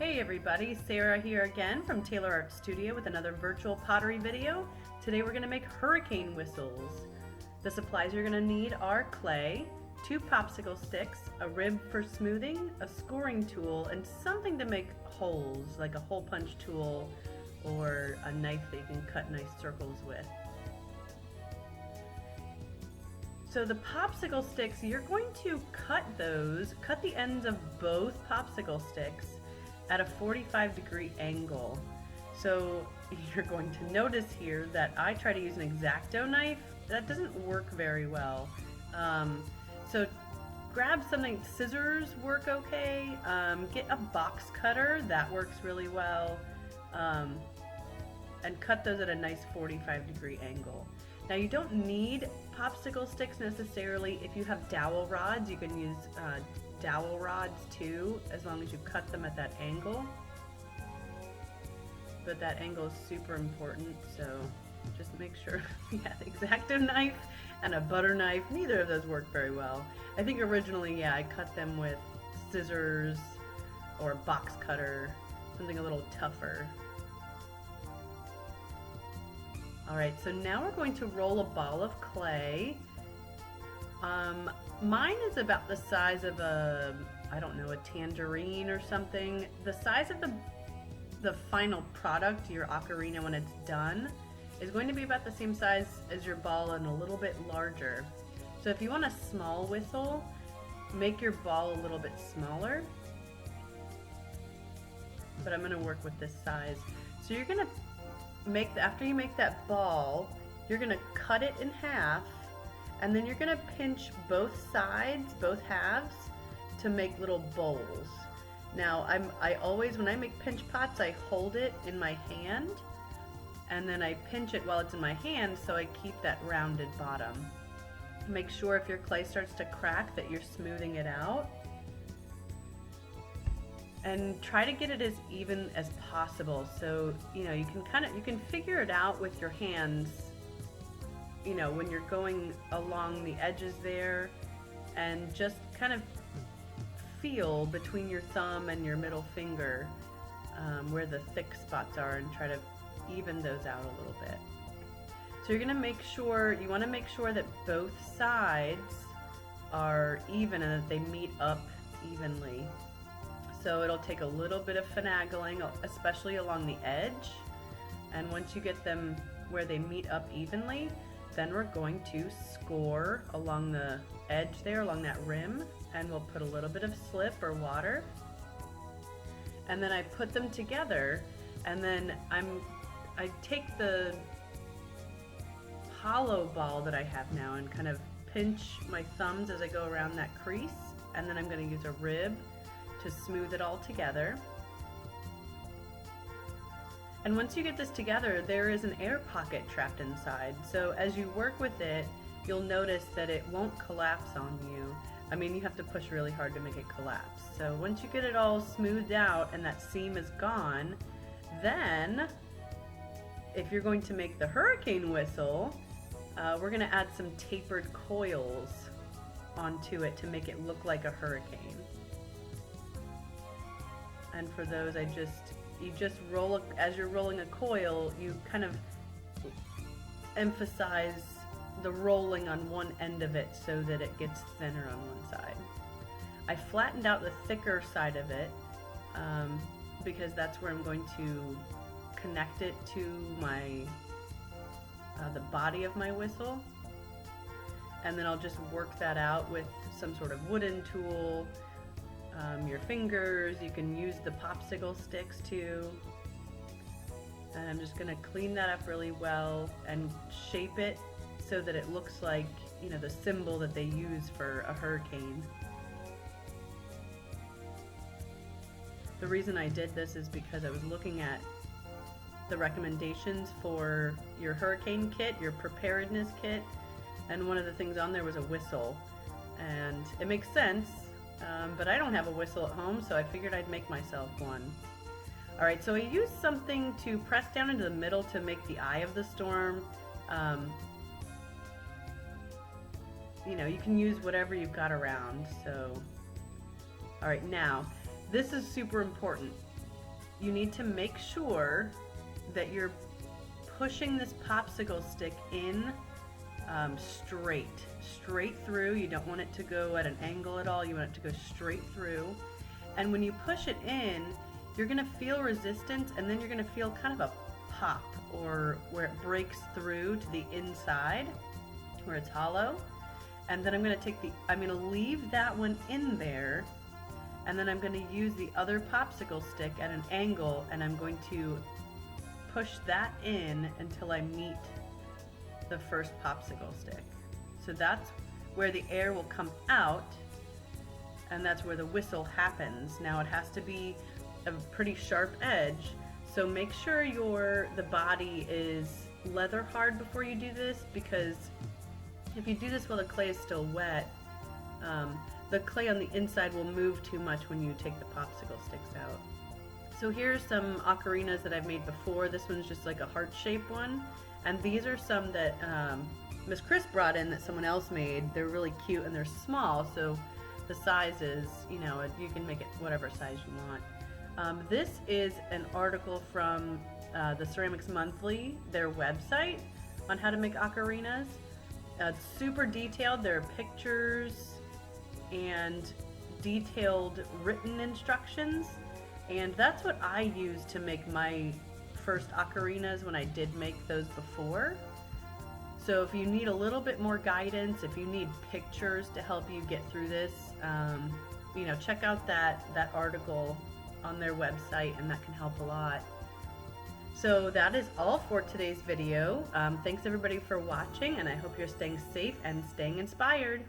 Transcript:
Hey everybody, Sarah here again from Taylor Art Studio with another virtual pottery video. Today we're going to make hurricane whistles. The supplies you're going to need are clay, 2 popsicle sticks, a rib for smoothing, a scoring tool, and something to make holes, like a hole punch tool or a knife that you can cut nice circles with. So the popsicle sticks, you're going to cut the ends of both popsicle sticks at a 45-degree angle. So you're going to notice here that I try to use an X-Acto knife. That doesn't work very well. So grab something, scissors work okay. Get a box cutter, that works really well. And cut those at a nice 45-degree angle. Now you don't need popsicle sticks necessarily. If you have dowel rods, you can use dowel rods too, as long as you cut them at that angle. But that angle is super important, so just make sure. Yeah, the X-Acto knife and a butter knife, neither of those work very well. I think originally, yeah, I cut them with scissors or a box cutter, something a little tougher. Alright, so now we're going to roll a ball of clay. Mine is about the size of a, I don't know, a tangerine or something. The size of the final product, your ocarina when it's done, is going to be about the same size as your ball and a little bit larger. So if you want a small whistle, make your ball a little bit smaller. But I'm going to work with this size. So you're going to after you make that ball, you're going to cut it in half, and then you're going to pinch both sides, both halves, to make little bowls. Now I always, when I make pinch pots, I hold it in my hand, and then I pinch it while it's in my hand so I keep that rounded bottom. Make sure if your clay starts to crack that you're smoothing it out. And try to get it as even as possible. So, you know, you can figure it out with your hands, you know, when you're going along the edges there, and just kind of feel between your thumb and your middle finger where the thick spots are, and try to even those out a little bit. So you want to make sure that both sides are even and that they meet up evenly. So it'll take a little bit of finagling, especially along the edge. And once you get them where they meet up evenly, then we're going to score along the edge there, along that rim, and we'll put a little bit of slip or water. And then I put them together, and then I take the hollow ball that I have now and kind of pinch my thumbs as I go around that crease, and then I'm going to use a rib to smooth it all together. And once you get this together, there is an air pocket trapped inside. So as you work with it, you'll notice that it won't collapse on you. I mean, you have to push really hard to make it collapse. So once you get it all smoothed out and that seam is gone, then if you're going to make the hurricane whistle, we're going to add some tapered coils onto it to make it look like a hurricane. And for those, you just roll, as you're rolling a coil, you kind of emphasize the rolling on one end of it so that it gets thinner on one side. I flattened out the thicker side of it because that's where I'm going to connect it to my the body of my whistle. And then I'll just work that out with some sort of wooden tool. Your fingers, you can use the popsicle sticks too. And I'm just going to clean that up really well and shape it so that it looks like, you know, the symbol that they use for a hurricane. The reason I did this is because I was looking at the recommendations for your hurricane kit, your preparedness kit, and one of the things on there was a whistle. And it makes sense. But I don't have a whistle at home, so I figured I'd make myself one. Alright, so I used something to press down into the middle to make the eye of the storm. You know, you can use whatever you've got around. So, alright, now, this is super important. you need to make sure that you're pushing this popsicle stick in straight through. You don't want it to go at an angle at all. You want it to go straight through. And when you push it in, you're gonna feel resistance, and then you're gonna feel kind of a pop, or where it breaks through to the inside, where it's hollow. And then I'm gonna leave that one in there, and then I'm gonna use the other popsicle stick at an angle, and I'm going to push that in until I meet the first popsicle stick. So that's where the air will come out, and that's where the whistle happens. Now it has to be a pretty sharp edge, so make sure the body is leather hard before you do this, because if you do this while the clay is still wet, the clay on the inside will move too much when you take the popsicle sticks out. So here's some ocarinas that I've made before. This one's just like a heart-shaped one, and these are some that Miss Chris brought in that someone else made. They're really cute and they're small, so the size is, you can make it whatever size you want. This is an article from the Ceramics Monthly, their website, on how to make ocarinas. It's super detailed. There are pictures and detailed written instructions, and that's what I use to make my first ocarinas when I did make those before. So if you need a little bit more guidance, if you need pictures to help you get through this, check out that article on their website, and that can help a lot. So that is all for today's video. Thanks everybody for watching, and I hope you're staying safe and staying inspired.